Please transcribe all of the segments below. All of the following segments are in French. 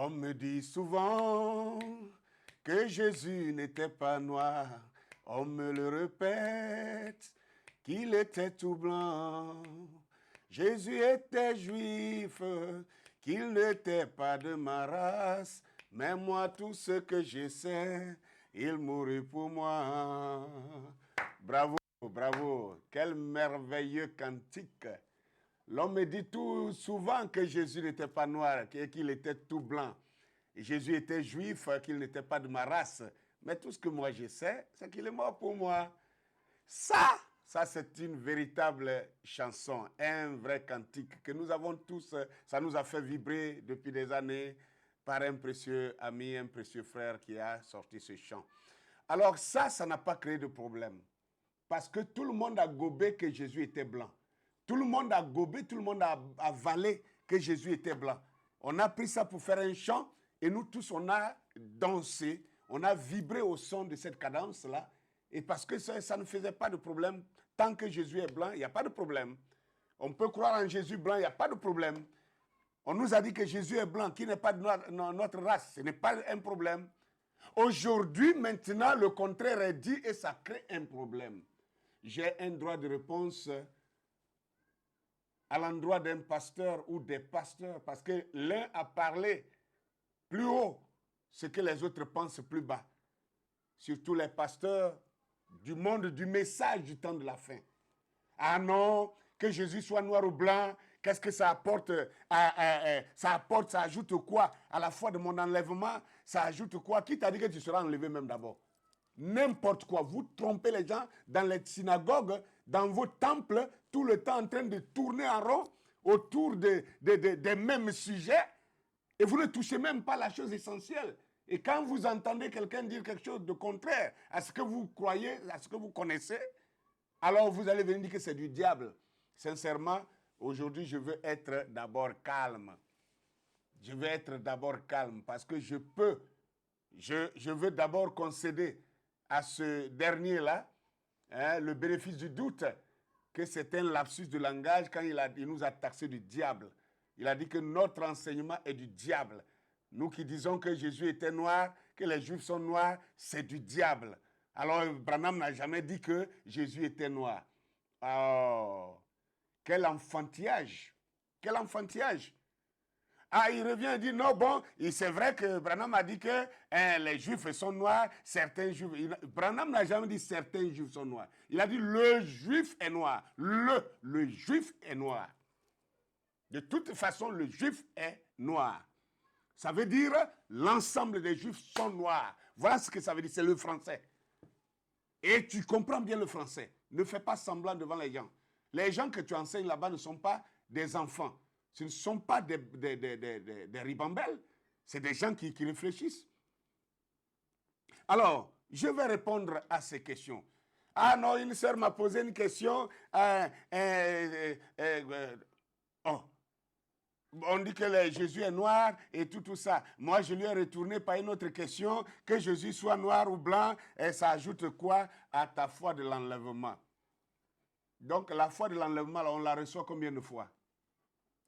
On me dit souvent que Jésus n'était pas noir. On me le répète qu'il était tout blanc. Jésus était juif, qu'il n'était pas de ma race. Mais moi, tout ce que je sais, il mourut pour moi. Bravo, bravo. Quel merveilleux cantique. L'homme me dit tout souvent que Jésus n'était pas noir, qu'il était tout blanc. Et Jésus était juif, qu'il n'était pas de ma race. Mais tout ce que moi je sais, c'est qu'il est mort pour moi. Ça c'est une véritable chanson, un vrai cantique que nous avons tous. Ça nous a fait vibrer depuis des années par un précieux ami, un précieux frère qui a sorti ce chant. Alors ça n'a pas créé de problème. Parce que tout le monde a gobé que Jésus était blanc. Tout le monde a gobé, tout le monde a avalé que Jésus était blanc. On a pris ça pour faire un chant et nous tous, on a dansé, on a vibré au son de cette cadence-là. Et parce que ça ne faisait pas de problème. Tant que Jésus est blanc, il n'y a pas de problème. On peut croire en Jésus blanc, il n'y a pas de problème. On nous a dit que Jésus est blanc, qui n'est pas de notre race. Ce n'est pas un problème. Aujourd'hui, maintenant, le contraire est dit et ça crée un problème. J'ai un droit de réponse à l'endroit d'un pasteur ou des pasteurs parce que l'un a parlé plus haut ce que les autres pensent plus bas. Surtout les pasteurs du monde du message du temps de la fin. Ah non, que Jésus soit noir ou blanc, qu'est-ce que ça apporte? Ça ajoute quoi à la foi de mon enlèvement? Ça ajoute quoi? Qui t'a dit que tu seras enlevé même d'abord? N'importe quoi. Vous trompez les gens dans les synagogues, dans vos temples, tout le temps en train de tourner en rond autour des mêmes sujets et vous ne touchez même pas la chose essentielle. Et quand vous entendez quelqu'un dire quelque chose de contraire à ce que vous croyez, à ce que vous connaissez, alors vous allez venir dire que c'est du diable. Sincèrement, aujourd'hui, je veux être d'abord calme. Je veux être d'abord calme parce que je veux d'abord concéder à ce dernier-là le bénéfice du doute que c'est un lapsus de langage quand il nous a taxé du diable. Il a dit que notre enseignement est du diable. Nous qui disons que Jésus était noir, que les Juifs sont noirs, c'est du diable. Alors, Branham n'a jamais dit que Jésus était noir. Oh, quel enfantillage! Quel enfantillage! Ah, il revient et dit, non, bon, c'est vrai que Branham a dit que les Juifs sont noirs, certains Juifs... Branham n'a jamais dit certains Juifs sont noirs. Il a dit, le Juif est noir. Le Juif est noir. De toute façon, le Juif est noir. Ça veut dire, l'ensemble des Juifs sont noirs. Voilà ce que ça veut dire, c'est le français. Et tu comprends bien le français. Ne fais pas semblant devant les gens. Les gens que tu enseignes là-bas ne sont pas des enfants. Ce ne sont pas des ribambelles. C'est des gens qui réfléchissent. Alors, je vais répondre à ces questions. Ah non, une sœur m'a posé une question. On dit que Jésus est noir et tout ça. Moi, je lui ai retourné par une autre question. Que Jésus soit noir ou blanc, et ça ajoute quoi à ta foi de l'enlèvement? Donc, la foi de l'enlèvement, on la reçoit combien de fois?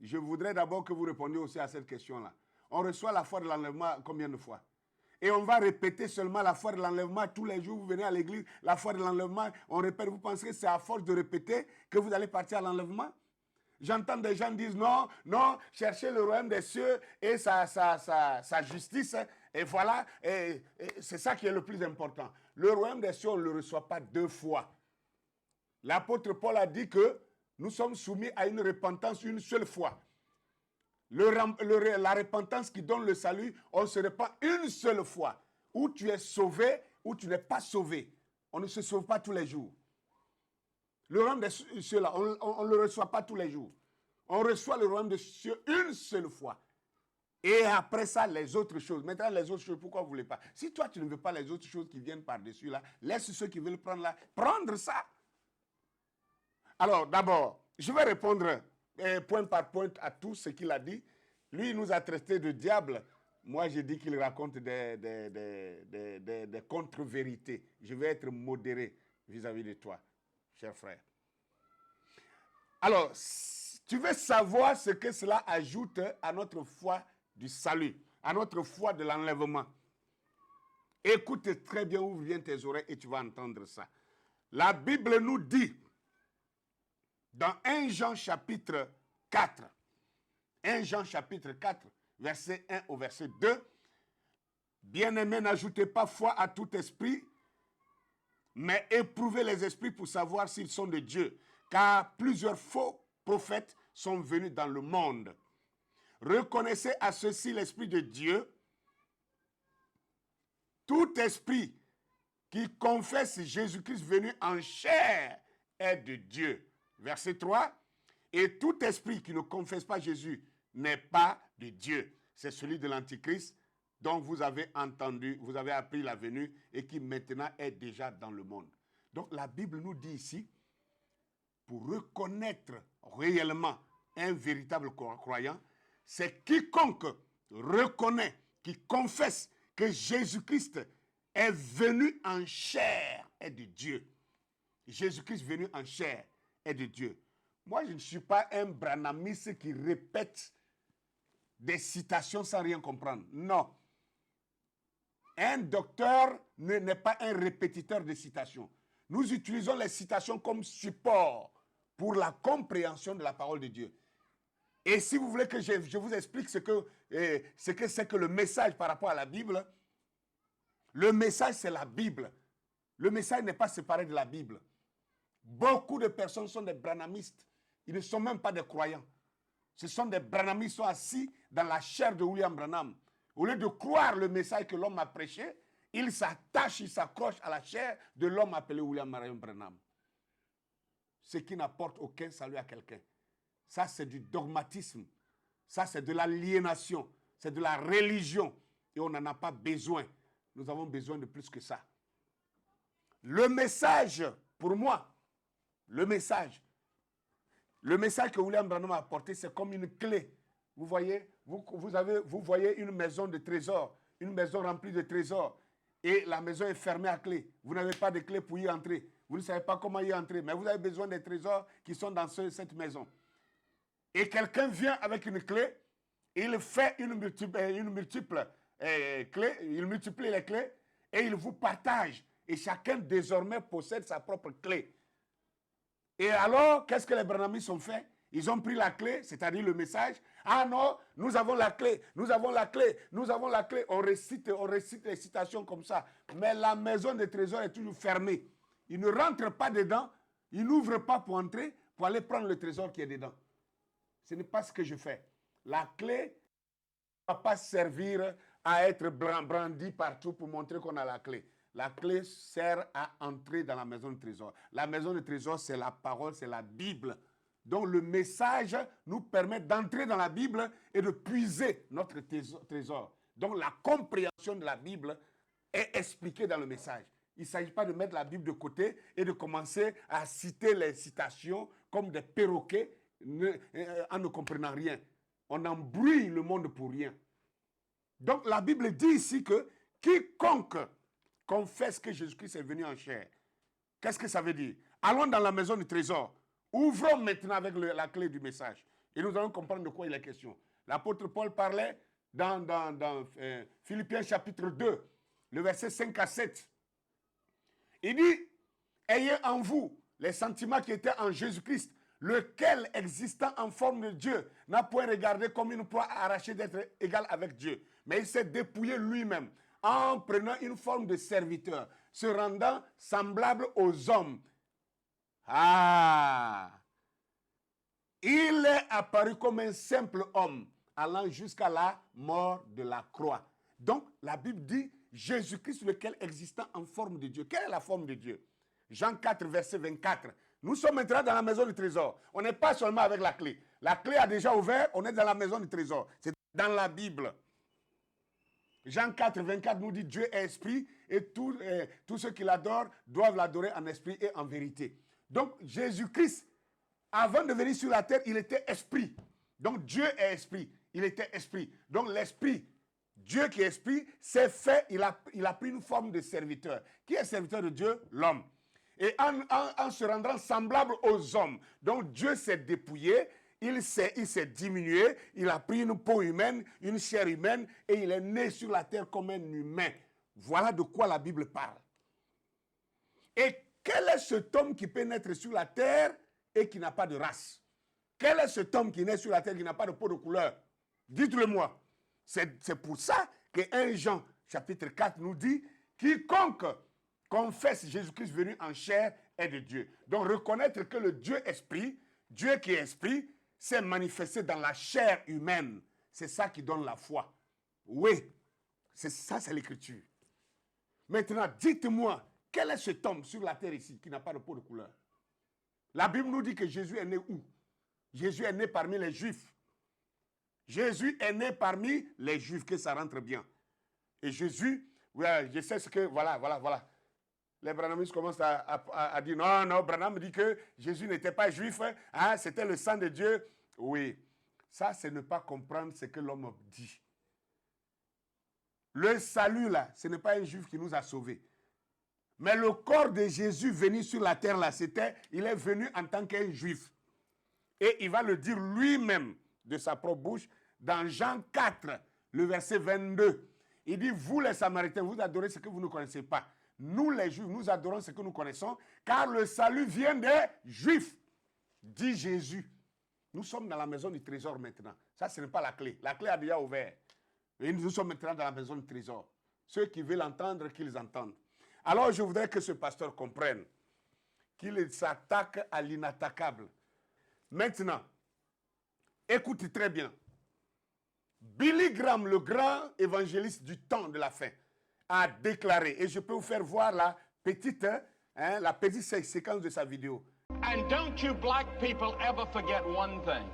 Je voudrais d'abord que vous répondiez aussi à cette question-là. On reçoit la foi de l'enlèvement combien de fois? Et on va répéter seulement la foi de l'enlèvement tous les jours. Vous venez à l'église, la foi de l'enlèvement, on répète. Vous pensez que c'est à force de répéter que vous allez partir à l'enlèvement? J'entends des gens dire non, non, cherchez le royaume des cieux et sa justice. Et voilà, et c'est ça qui est le plus important. Le royaume des cieux, on ne le reçoit pas deux fois. L'apôtre Paul a dit que nous sommes soumis à une repentance une seule fois. La repentance qui donne le salut, on se repent une seule fois. Ou tu es sauvé, ou tu n'es pas sauvé. On ne se sauve pas tous les jours. Le royaume des cieux, là, on ne le reçoit pas tous les jours. On reçoit le royaume des cieux une seule fois. Et après ça, les autres choses. Maintenant, les autres choses, pourquoi vous ne voulez pas? Si toi, tu ne veux pas les autres choses qui viennent par-dessus, là, laisse ceux qui veulent prendre là, prendre ça. Alors, d'abord, je vais répondre point par point à tout ce qu'il a dit. Lui, il nous a traité de diable. Moi, j'ai dit qu'il raconte des contre-vérités. Je vais être modéré vis-à-vis de toi, cher frère. Alors, tu veux savoir ce que cela ajoute à notre foi du salut, à notre foi de l'enlèvement. Écoute très bien où viennent tes oreilles et tu vas entendre ça. La Bible nous dit, dans 1 Jean chapitre 4, 1 Jean chapitre 4, verset 1 au verset 2, bien-aimés, n'ajoutez pas foi à tout esprit, mais éprouvez les esprits pour savoir s'ils sont de Dieu, car plusieurs faux prophètes sont venus dans le monde. Reconnaissez à ceci l'Esprit de Dieu. Tout esprit qui confesse Jésus-Christ venu en chair est de Dieu. Verset 3. Et tout esprit qui ne confesse pas Jésus n'est pas de Dieu. C'est celui de l'Antichrist dont vous avez entendu, vous avez appris la venue et qui maintenant est déjà dans le monde. Donc la Bible nous dit ici, pour reconnaître réellement un véritable croyant, c'est quiconque reconnaît, qui confesse que Jésus-Christ est venu en chair est de Dieu. Jésus-Christ venu en chair est de Dieu. Moi, je ne suis pas un branhamiste qui répète des citations sans rien comprendre. Non. Un docteur n'est pas un répétiteur de citations. Nous utilisons les citations comme support pour la compréhension de la parole de Dieu. Et si vous voulez que je vous explique ce que c'est que le message par rapport à la Bible, le message c'est la Bible. Le message n'est pas séparé de la Bible. Beaucoup de personnes sont des branhamistes. Ils ne sont même pas des croyants. Ce sont des branhamistes qui sont assis dans la chair de William Branham. Au lieu de croire le message que l'homme a prêché, ils s'attachent, ils s'accrochent à la chair de l'homme appelé William Marion Branham. Ce qui n'apporte aucun salut à quelqu'un. Ça, c'est du dogmatisme. Ça, c'est de l'aliénation. C'est de la religion. Et on n'en a pas besoin. Nous avons besoin de plus que ça. Le message, pour moi, le message que William Branham a apporté, c'est comme une clé. Vous voyez, vous voyez une maison de trésors, une maison remplie de trésors. Et la maison est fermée à clé. Vous n'avez pas de clé pour y entrer. Vous ne savez pas comment y entrer. Mais vous avez besoin des trésors qui sont dans cette maison. Et quelqu'un vient avec une clé, il fait une multiple clé, il multiplie les clés et il vous partage. Et chacun désormais possède sa propre clé. Et alors, qu'est-ce que les branhamistes ont fait? Ils ont pris la clé, c'est-à-dire le message. Ah non, nous avons la clé, nous avons la clé, nous avons la clé. On récite les citations comme ça. Mais la maison des trésors est toujours fermée. Ils ne rentrent pas dedans, ils n'ouvrent pas pour entrer, pour aller prendre le trésor qui est dedans. Ce n'est pas ce que je fais. La clé ne va pas servir à être brandie partout pour montrer qu'on a la clé. La clé sert à entrer dans la maison de trésor. La maison de trésor, c'est la parole, c'est la Bible. Donc le message nous permet d'entrer dans la Bible et de puiser notre trésor. Donc la compréhension de la Bible est expliquée dans le message. Il ne s'agit pas de mettre la Bible de côté et de commencer à citer les citations comme des perroquets en ne comprenant rien. On embrouille le monde pour rien. Donc la Bible dit ici que quiconque confesse que Jésus-Christ est venu en chair. Qu'est-ce que ça veut dire? Allons dans la maison du trésor. Ouvrons maintenant avec la clé du message. Et nous allons comprendre de quoi il est question. L'apôtre Paul parlait dans Philippiens chapitre 2, le verset 5 à 7. Il dit, ayez en vous les sentiments qui étaient en Jésus-Christ, lequel, existant en forme de Dieu, n'a point regardé comme une proie arrachée d'être égal avec Dieu. Mais il s'est dépouillé lui-même en prenant une forme de serviteur, se rendant semblable aux hommes. Ah! Il est apparu comme un simple homme, allant jusqu'à la mort de la croix. Donc, la Bible dit, Jésus-Christ, lequel existant en forme de Dieu. Quelle est la forme de Dieu? Jean 4, verset 24. Nous sommes maintenant dans la maison du trésor. On n'est pas seulement avec la clé. La clé a déjà ouvert, on est dans la maison du trésor. C'est dans la Bible. Jean 4, 24 nous dit Dieu est esprit et tous ceux qui l'adorent doivent l'adorer en esprit et en vérité. Donc Jésus-Christ, avant de venir sur la terre, il était esprit. Donc Dieu est esprit. Il était esprit. Donc l'esprit, Dieu qui est esprit, s'est fait, il a pris une forme de serviteur. Qui est serviteur de Dieu? L'homme. Et en se rendant semblable aux hommes. Donc Dieu s'est dépouillé, il s'est diminué, il a pris une peau humaine, une chair humaine, et il est né sur la terre comme un humain. Voilà de quoi la Bible parle. Et quel est cet homme qui peut naître sur la terre et qui n'a pas de race? Quel est cet homme qui naît sur la terre qui n'a pas de peau de couleur? Dites-le-moi. C'est pour ça que 1 Jean chapitre 4 nous dit « Quiconque confesse Jésus-Christ venu en chair est de Dieu ». Donc reconnaître que le Dieu esprit, Dieu qui est esprit, s'est manifesté dans la chair humaine. C'est ça qui donne la foi. Oui, c'est ça, c'est l'écriture. Maintenant, dites-moi, quel est cet homme sur la terre ici qui n'a pas de peau de couleur? La Bible nous dit que Jésus est né où? Jésus est né parmi les Juifs. Jésus est né parmi les Juifs, que ça rentre bien. Et Jésus, ouais, je sais ce que, voilà. Les Branhamistes commencent à dire, non, Branham dit que Jésus n'était pas juif, hein, c'était le sang de Dieu. Oui, ça, c'est ne pas comprendre ce que l'homme dit. Le salut, là, ce n'est pas un juif qui nous a sauvés. Mais le corps de Jésus venu sur la terre, là, il est venu en tant qu'un juif. Et il va le dire lui-même de sa propre bouche dans Jean 4, le verset 22. Il dit, vous les Samaritains, vous adorez ce que vous ne connaissez pas. Nous les Juifs, nous adorons ce que nous connaissons, car le salut vient des Juifs, dit Jésus. Nous sommes dans la maison du trésor maintenant. Ça, ce n'est pas la clé. La clé a déjà ouvert. Et nous sommes maintenant dans la maison du trésor. Ceux qui veulent entendre, qu'ils entendent. Alors, je voudrais que ce pasteur comprenne qu'il s'attaque à l'inattaquable. Maintenant, écoute très bien. Billy Graham, le grand évangéliste du temps de la fin, a déclaré, et je peux vous faire voir la petite séquence de sa vidéo. And don't you black people ever forget one thing.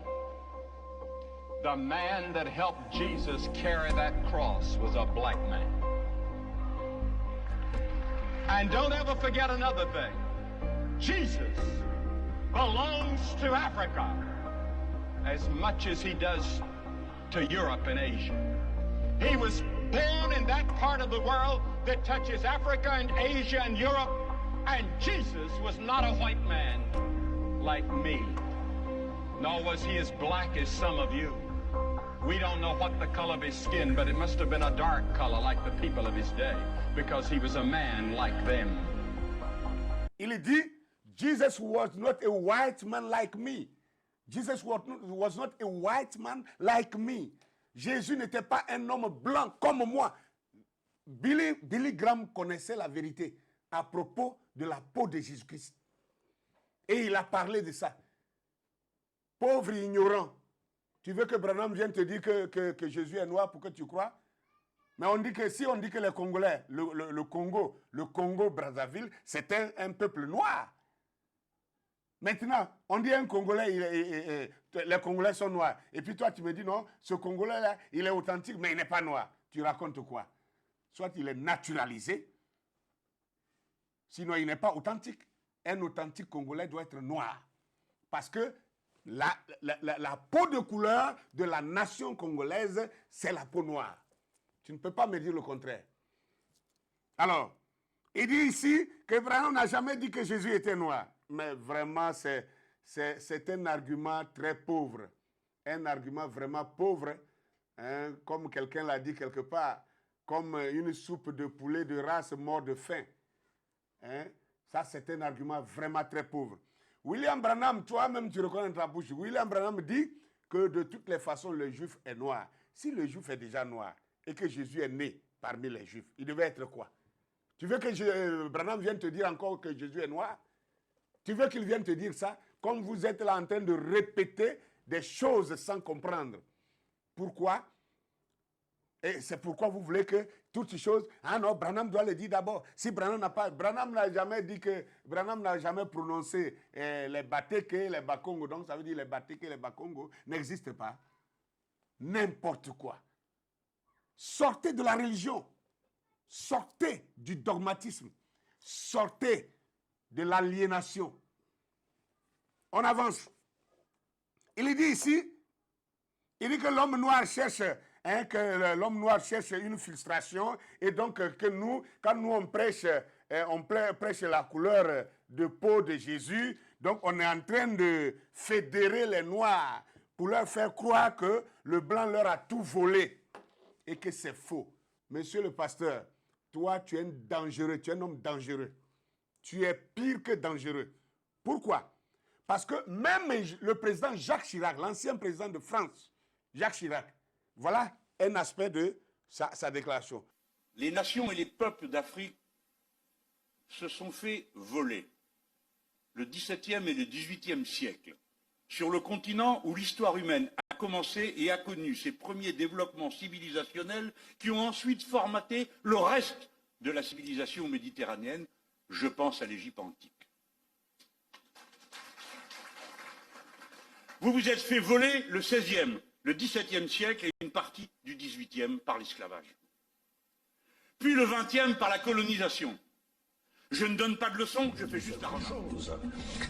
The man that helped Jesus carry that cross was a black man. And don't ever forget another thing. Jesus belongs to Africa as much as he does to Europe and Asia. He was born in that part of the world that touches Africa and Asia and Europe, and Jesus was not a white man like me, nor was he as black as some of you. We don't know what the color of his skin, but it must have been a dark color like the people of his day, because he was a man like them. Il dit, Jesus was not a white man like me. Jesus was not a white man like me. Jésus n'était pas un homme blanc comme moi. Billy Graham connaissait la vérité à propos de la peau de Jésus-Christ. Et il a parlé de ça. Pauvre ignorant. Tu veux que Branham vienne te dire que Jésus est noir pour que tu crois? Mais on dit que si on dit que les Congolais, le Congo Brazzaville, c'est un peuple noir. Maintenant, on dit un Congolais, les Congolais sont noirs. Et puis toi, tu me dis non, ce Congolais-là, il est authentique, mais il n'est pas noir. Tu racontes quoi? Soit il est naturalisé, sinon il n'est pas authentique. Un authentique Congolais doit être noir. Parce que la peau de couleur de la nation congolaise, c'est la peau noire. Tu ne peux pas me dire le contraire. Alors, il dit ici que Branham n'a jamais dit que Jésus était noir. Mais vraiment, c'est un argument très pauvre. Un argument vraiment pauvre. Hein, comme quelqu'un l'a dit quelque part. Comme une soupe de poulet de race mort de faim. Hein, ça, c'est un argument vraiment très pauvre. William Branham, toi-même, tu reconnais dans ta bouche. William Branham dit que de toutes les façons, le juif est noir. Si le juif est déjà noir et que Jésus est né parmi les juifs, il devait être quoi? Tu veux que Branham vienne te dire encore que Jésus est noir? Tu veux qu'il vienne te dire ça? Comme vous êtes là en train de répéter des choses sans comprendre. Pourquoi? Et c'est pourquoi vous voulez que toutes ces choses... Ah non, Branham doit le dire d'abord. Si Branham n'a jamais dit que... Branham n'a jamais prononcé les Bateke, les Bakongo. Donc ça veut dire les Bateke, les Bakongo n'existent pas. N'importe quoi. Sortez de la religion. Sortez du dogmatisme. Sortez de l'aliénation. On avance. Il dit ici, il dit que l'homme noir cherche... Hein, que l'homme noir cherche une frustration et donc que nous, quand nous on prêche la couleur de peau de Jésus, donc on est en train de fédérer les noirs pour leur faire croire que le blanc leur a tout volé et que c'est faux. Monsieur le pasteur, toi, tu es dangereux, tu es un homme dangereux. Tu es pire que dangereux. Pourquoi? Parce que même le président Jacques Chirac, l'ancien président de France, Jacques Chirac, voilà un aspect de sa déclaration. Les nations et les peuples d'Afrique se sont fait voler le XVIIe et le XVIIIe siècle sur le continent où l'histoire humaine a commencé et a connu ses premiers développements civilisationnels qui ont ensuite formaté le reste de la civilisation méditerranéenne. Je pense à l'Égypte antique. Vous vous êtes fait voler le XVIe, le XVIIe siècle et une partie du XVIIIe par l'esclavage. Puis le XXe par la colonisation. Je ne donne pas de leçons, je fais juste la remarque.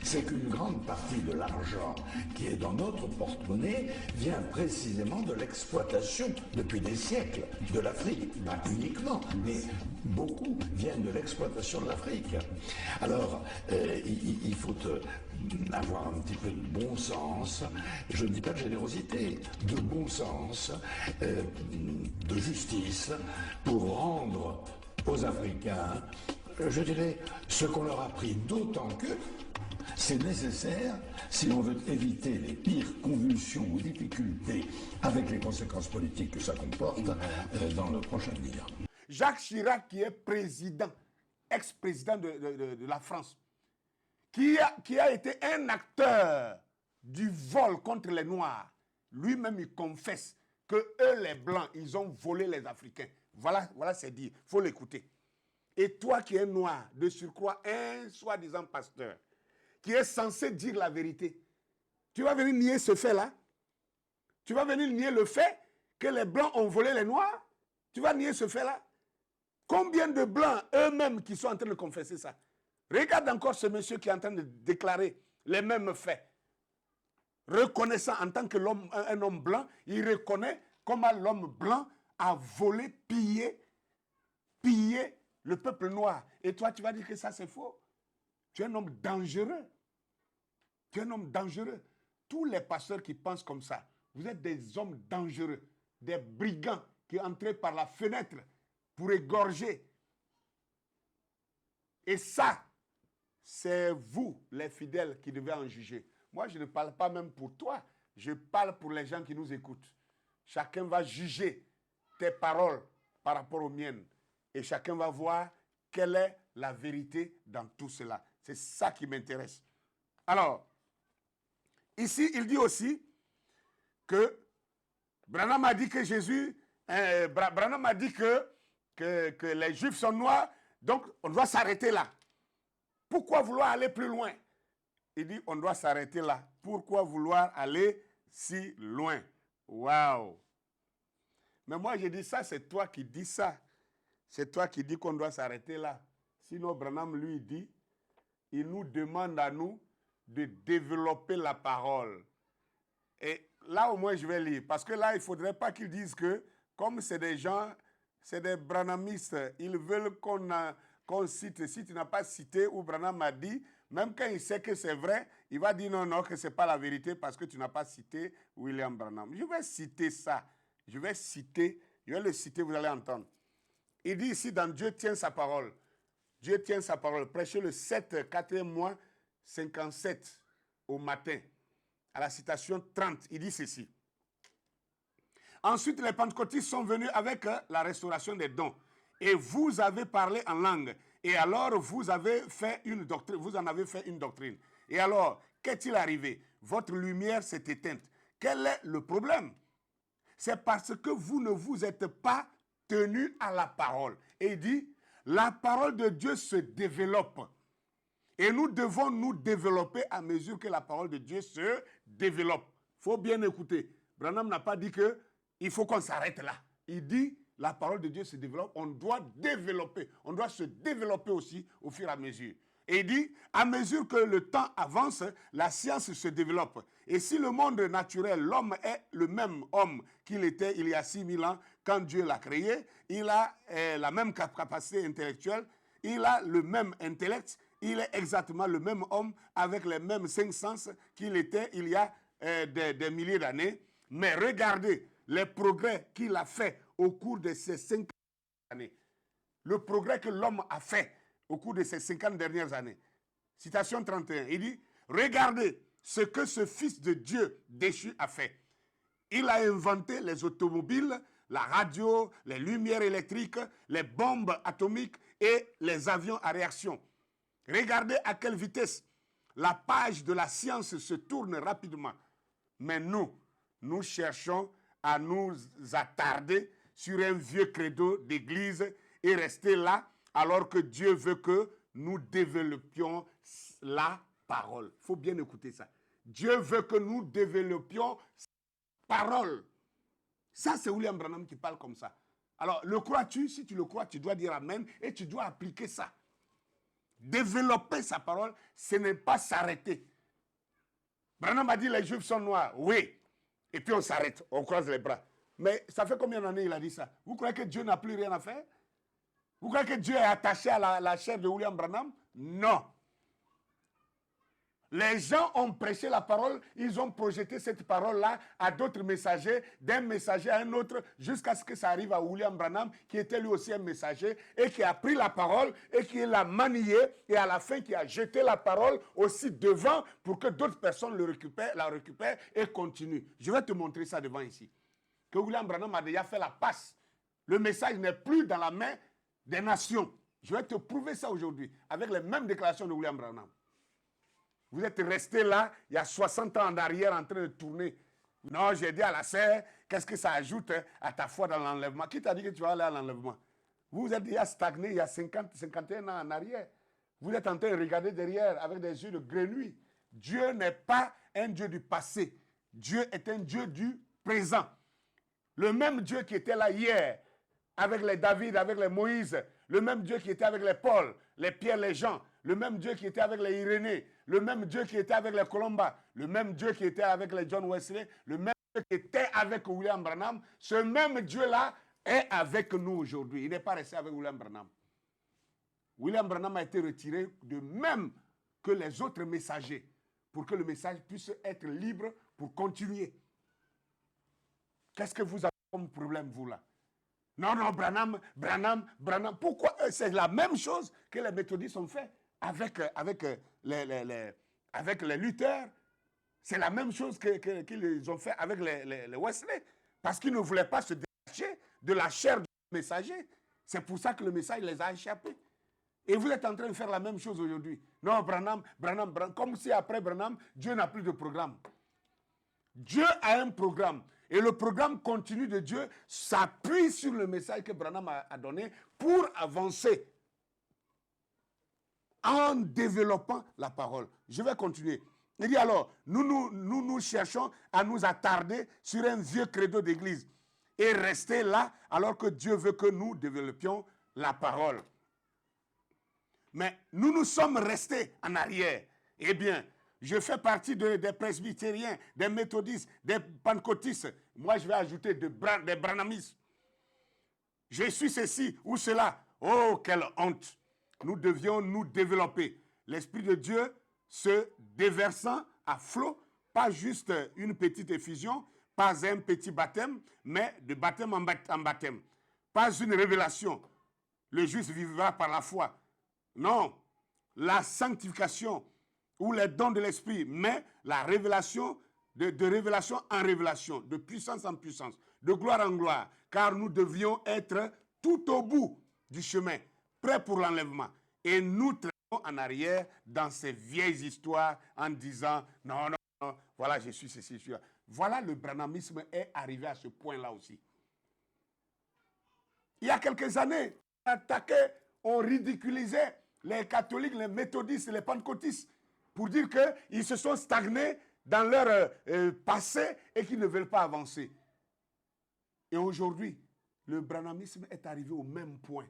C'est qu'une grande partie de l'argent qui est dans notre porte-monnaie vient précisément de l'exploitation depuis des siècles de l'Afrique. Pas uniquement, mais beaucoup viennent de l'exploitation de l'Afrique. Alors, il faut avoir un petit peu de bon sens, je ne dis pas de générosité, de bon sens, de justice, pour rendre aux Africains, je dirais, ce qu'on leur a pris, d'autant que c'est nécessaire si l'on veut éviter les pires convulsions ou difficultés avec les conséquences politiques que ça comporte dans le prochain avenir. Jacques Chirac, qui est président, ex-président de la France, qui a été un acteur du vol contre les Noirs, lui-même il confesse que eux les Blancs, ils ont volé les Africains. Voilà c'est dit, il faut l'écouter. Et toi qui es noir, de surcroît, un soi-disant pasteur, qui est censé dire la vérité, tu vas venir nier ce fait-là? Tu vas venir nier le fait que les Blancs ont volé les Noirs? Tu vas nier ce fait-là? Combien de Blancs eux-mêmes qui sont en train de confesser ça? Regarde encore ce monsieur qui est en train de déclarer les mêmes faits. Reconnaissant en tant qu'un homme blanc, il reconnaît comment l'homme blanc a volé, pillé le peuple noir. Et toi, tu vas dire que ça, c'est faux. Tu es un homme dangereux. Tu es un homme dangereux. Tous les pasteurs qui pensent comme ça, vous êtes des hommes dangereux, des brigands qui entrent par la fenêtre pour égorger. Et ça, c'est vous, les fidèles, qui devez en juger. Moi, je ne parle pas même pour toi. Je parle pour les gens qui nous écoutent. Chacun va juger tes paroles par rapport aux miennes. Et chacun va voir quelle est la vérité dans tout cela. C'est ça qui m'intéresse. Alors, ici, il dit aussi que Branham a dit que Branham a dit que les Juifs sont noirs, donc on doit s'arrêter là. Pourquoi vouloir aller plus loin? Il dit on doit s'arrêter là. Pourquoi vouloir aller si loin? Waouh! Mais moi, j'ai dit ça, c'est toi qui dis ça. C'est toi qui dis qu'on doit s'arrêter là. Sinon, Branham lui dit, il nous demande à nous de développer la parole. Et là, au moins, je vais lire. Parce que là, il ne faudrait pas qu'ils disent que, comme c'est des gens, c'est des branhamistes, ils veulent qu'on cite. Si tu n'as pas cité où Branham a dit, même quand il sait que c'est vrai, il va dire non, que ce n'est pas la vérité parce que tu n'as pas cité William Branham. Je vais citer ça. Je vais le citer, vous allez entendre. Il dit ici dans Dieu tient sa parole. Dieu tient sa parole. Prêchez le 7, 4e mois, 57 au matin. À la citation 30, il dit ceci. Ensuite, les pentecôtistes sont venus avec la restauration des dons. Et vous avez parlé en langue. Et alors, vous en avez fait une doctrine. Et alors, qu'est-il arrivé? Votre lumière s'est éteinte. Quel est le problème? C'est parce que vous ne vous êtes pas tenu à la parole. Et il dit, la parole de Dieu se développe. Et nous devons nous développer à mesure que la parole de Dieu se développe. Il faut bien écouter. Branham n'a pas dit qu'il faut qu'on s'arrête là. Il dit, la parole de Dieu se développe, on doit développer. On doit se développer aussi au fur et à mesure. Et il dit, à mesure que le temps avance, la science se développe. Et si le monde naturel, l'homme est le même homme qu'il était il y a 6000 ans, quand Dieu l'a créé, il a la même capacité intellectuelle, il a le même intellect, il est exactement le même homme avec les mêmes 5 sens qu'il était il y a des milliers d'années, mais regardez les progrès qu'il a fait au cours de ces 50 années. Le progrès que l'homme a fait au cours de ces 50 dernières années. Citation 31, il dit, regardez ce que ce fils de Dieu déchu a fait. Il a inventé les automobiles, la radio, les lumières électriques, les bombes atomiques et les avions à réaction. Regardez à quelle vitesse la page de la science se tourne rapidement. Mais nous cherchons à nous attarder sur un vieux credo d'église et rester là alors que Dieu veut que nous développions la parole. Il faut bien écouter ça. Dieu veut que nous développions la parole. Ça, c'est William Branham qui parle comme ça. Alors, le crois-tu? Si tu le crois, tu dois dire Amen et tu dois appliquer ça. Développer sa parole, ce n'est pas s'arrêter. Branham a dit les Juifs sont noirs. Oui. Et puis on s'arrête, on croise les bras. Mais ça fait combien d'années il a dit ça? Vous croyez que Dieu n'a plus rien à faire? Vous croyez que Dieu est attaché à la chair de William Branham? Non. Les gens ont prêché la parole, ils ont projeté cette parole-là à d'autres messagers, d'un messager à un autre, jusqu'à ce que ça arrive à William Branham, qui était lui aussi un messager, et qui a pris la parole, et qui l'a maniée, et à la fin qui a jeté la parole aussi devant, pour que d'autres personnes la récupèrent et continuent. Je vais te montrer ça devant ici. Que William Branham a déjà fait la passe. Le message n'est plus dans la main des nations. Je vais te prouver ça aujourd'hui, avec les mêmes déclarations de William Branham. Vous êtes resté là, il y a 60 ans en arrière, en train de tourner. Non, j'ai dit à la sœur, qu'est-ce que ça ajoute à ta foi dans l'enlèvement? Qui t'a dit que tu vas aller à l'enlèvement? Vous êtes déjà stagné il y a 50, 51 ans en arrière. Vous êtes en train de regarder derrière avec des yeux de grenouille. Dieu n'est pas un Dieu du passé. Dieu est un Dieu du présent. Le même Dieu qui était là hier, avec les David, avec les Moïse, le même Dieu qui était avec les Paul, les Pierre, les Jean, le même Dieu qui était avec les Irénée, le même Dieu qui était avec les Colomba, le même Dieu qui était avec les John Wesley, le même Dieu qui était avec William Branham, ce même Dieu-là est avec nous aujourd'hui. Il n'est pas resté avec William Branham. William Branham a été retiré de même que les autres messagers, pour que le message puisse être libre pour continuer. Qu'est-ce que vous avez comme problème, vous, là? Non, Branham. Pourquoi? C'est la même chose que les méthodistes ont fait avec les lutteurs. C'est la même chose qu'ils ont fait avec les Wesley. Parce qu'ils ne voulaient pas se détacher de la chair du messager. C'est pour ça que le message les a échappés. Et vous êtes en train de faire la même chose aujourd'hui. Non, Branham, comme si après Branham, Dieu n'a plus de programme. Dieu a un programme. Et le programme continu de Dieu s'appuie sur le message que Branham a donné pour avancer en développant la parole. Je vais continuer. Il dit alors, nous cherchons à nous attarder sur un vieux credo d'église et rester là alors que Dieu veut que nous développions la parole. Mais nous sommes restés en arrière. Eh bien, je fais partie des presbytériens, des méthodistes, des pentecôtistes. Moi, je vais ajouter des branhamistes. Je suis ceci ou cela. Oh, quelle honte! Nous devions nous développer. L'Esprit de Dieu se déversant à flot, pas juste une petite effusion, pas un petit baptême, mais de baptême en baptême. Pas une révélation. Le juste vivra par la foi. Non, la sanctification ou les dons de l'Esprit, mais la révélation, de révélation en révélation, de puissance en puissance, de gloire en gloire, car nous devions être tout au bout du chemin, prêts pour l'enlèvement. Et nous traînons en arrière dans ces vieilles histoires en disant « Non, voilà, je suis ceci, je suis là ». Voilà, le branhamisme est arrivé à ce point-là aussi. Il y a quelques années, on attaquait, on ridiculisait les catholiques, les méthodistes, les pentecôtistes, pour dire qu'ils se sont stagnés dans leur passé et qu'ils ne veulent pas avancer. Et aujourd'hui, le branhamisme est arrivé au même point.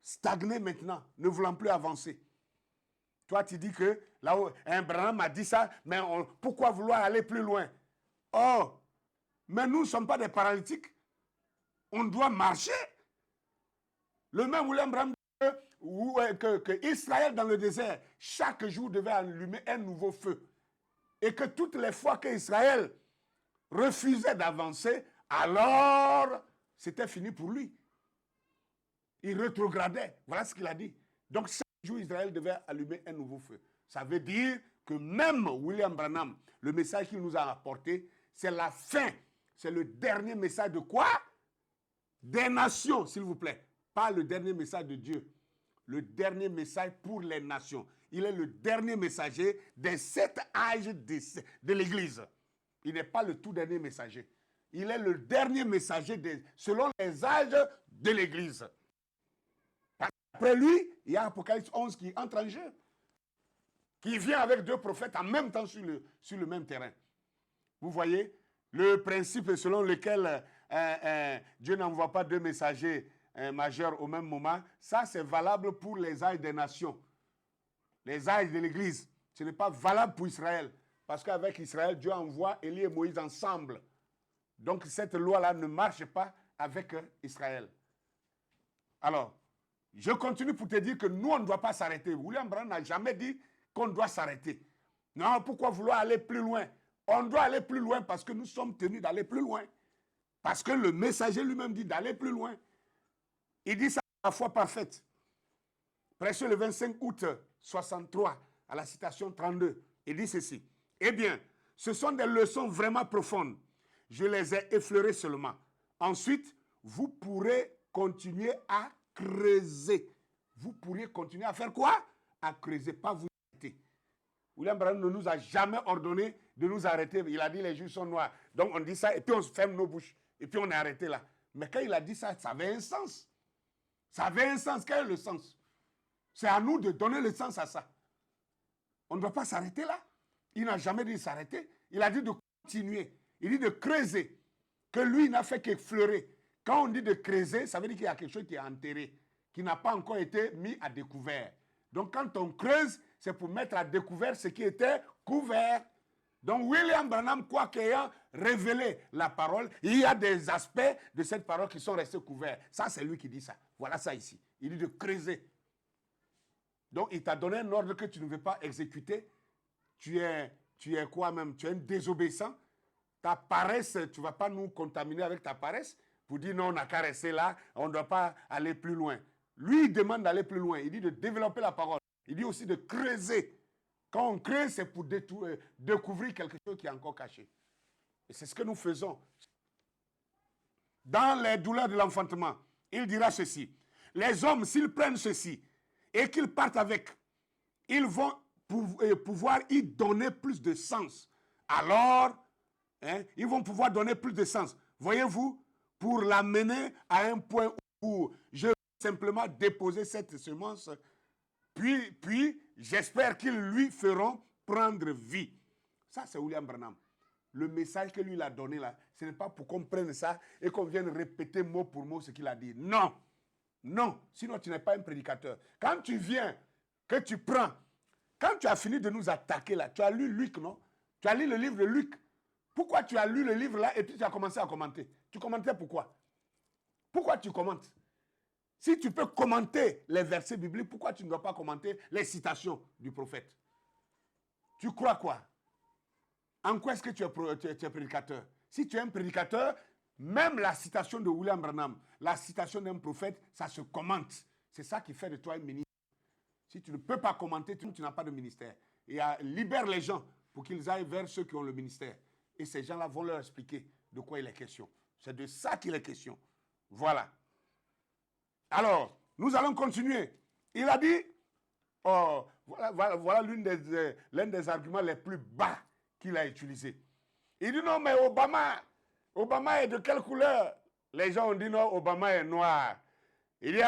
Stagné maintenant, ne voulant plus avancer. Toi, tu dis que là où un Branham a dit ça, mais pourquoi vouloir aller plus loin? Oh, mais nous ne sommes pas des paralytiques. On doit marcher. Le même William Branham que Israël dans le désert, chaque jour devait allumer un nouveau feu. et que toutes les fois qu'Israël refusait d'avancer, alors c'était fini pour lui. Il rétrogradait. Voilà ce qu'il a dit. Donc chaque jour, Israël devait allumer un nouveau feu. Ça veut dire que même William Branham, le message qu'il nous a apporté, c'est la fin. C'est le dernier message de quoi? Des nations, s'il vous plaît. Pas le dernier message de Dieu. Le dernier message pour les nations. Il est le dernier messager des 7 âges de l'Église. Il n'est pas le tout dernier messager. Il est le dernier messager selon les âges de l'Église. Après lui, il y a Apocalypse 11 qui entre en jeu. Qui vient avec 2 prophètes en même temps sur le même terrain. Vous voyez, le principe selon lequel Dieu n'envoie pas 2 messagers majeurs au même moment, ça c'est valable pour les âges des nations. Les âges de l'Église. Ce n'est pas valable pour Israël. Parce qu'avec Israël, Dieu envoie Élie et Moïse ensemble. Donc cette loi-là ne marche pas avec Israël. Alors, je continue pour te dire que nous, on ne doit pas s'arrêter. William Branham n'a jamais dit qu'on doit s'arrêter. Non, pourquoi vouloir aller plus loin? On doit aller plus loin parce que nous sommes tenus d'aller plus loin. Parce que le messager lui-même dit d'aller plus loin. Il dit ça à la foi parfaite. Prêché le 25 août 63, à la citation 32. Il dit ceci. Eh bien, ce sont des leçons vraiment profondes. Je les ai effleurées seulement. Ensuite, vous pourrez continuer à creuser. Vous pourriez continuer à faire quoi? À creuser, pas vous arrêter. William Branham ne nous a jamais ordonné de nous arrêter. Il a dit les jours sont noirs. Donc on dit ça et puis on ferme nos bouches. Et puis on est arrêté là. Mais quand il a dit ça, ça avait un sens. Ça avait un sens. Quel est le sens? C'est à nous de donner le sens à ça. On ne doit pas s'arrêter là. Il n'a jamais dit de s'arrêter. Il a dit de continuer. Il dit de creuser. Que lui n'a fait qu'effleurer. Quand on dit de creuser, ça veut dire qu'il y a quelque chose qui est enterré, qui n'a pas encore été mis à découvert. Donc quand on creuse, c'est pour mettre à découvert ce qui était couvert. Donc William Branham, quoi qu'ayant révélé la parole, il y a des aspects de cette parole qui sont restés couverts. Ça, c'est lui qui dit ça. Voilà ça ici. Il dit de creuser. Donc il t'a donné un ordre que tu ne veux pas exécuter. Tu es quoi même? Tu es un désobéissant. Ta paresse, tu ne vas pas nous contaminer avec ta paresse pour dire non, on n'a qu'à rester là, on ne doit pas aller plus loin. Lui, il demande d'aller plus loin. Il dit de développer la parole. Il dit aussi de creuser. Quand on creuse, c'est pour découvrir quelque chose qui est encore caché. Et c'est ce que nous faisons. Dans les douleurs de l'enfantement, il dira ceci. Les hommes, s'ils prennent ceci et qu'ils partent avec, ils vont pouvoir y donner plus de sens. Alors, ils vont pouvoir donner plus de sens. Voyez-vous, pour l'amener à un point où je vais simplement déposer cette semence, puis j'espère qu'ils lui feront prendre vie. Ça, c'est William Branham. Le message que lui il a donné là, ce n'est pas pour qu'on prenne ça et qu'on vienne répéter mot pour mot ce qu'il a dit. Non, non, sinon tu n'es pas un prédicateur. Quand tu viens, que tu prends, quand tu as fini de nous attaquer là, tu as lu Luc, non? Tu as lu le livre de Luc. Pourquoi tu as lu le livre là et puis tu as commencé à commenter? Tu commentais pourquoi? Pourquoi tu commentes? Si tu peux commenter les versets bibliques, pourquoi tu ne dois pas commenter les citations du prophète? Tu crois quoi? En quoi est-ce que tu es prédicateur? Si tu es un prédicateur, même la citation de William Branham, la citation d'un prophète, ça se commente. C'est ça qui fait de toi un ministre. Si tu ne peux pas commenter, tu n'as pas de ministère. Et libère les gens pour qu'ils aillent vers ceux qui ont le ministère. Et ces gens-là vont leur expliquer de quoi il est question. C'est de ça qu'il est question. Voilà. Alors, nous allons continuer. Il a dit, voilà l'un des arguments les plus bas qu'il a utilisé. Il dit non, mais Obama est de quelle couleur? Les gens ont dit non, Obama est noir. Il dit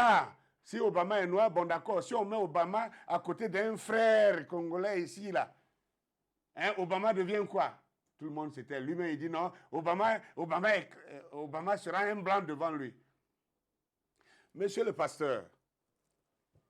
si Obama est noir, bon d'accord, si on met Obama à côté d'un frère congolais ici, là, Obama devient quoi? Tout le monde s'était lui-même, il dit non, Obama sera un blanc devant lui. Monsieur le pasteur,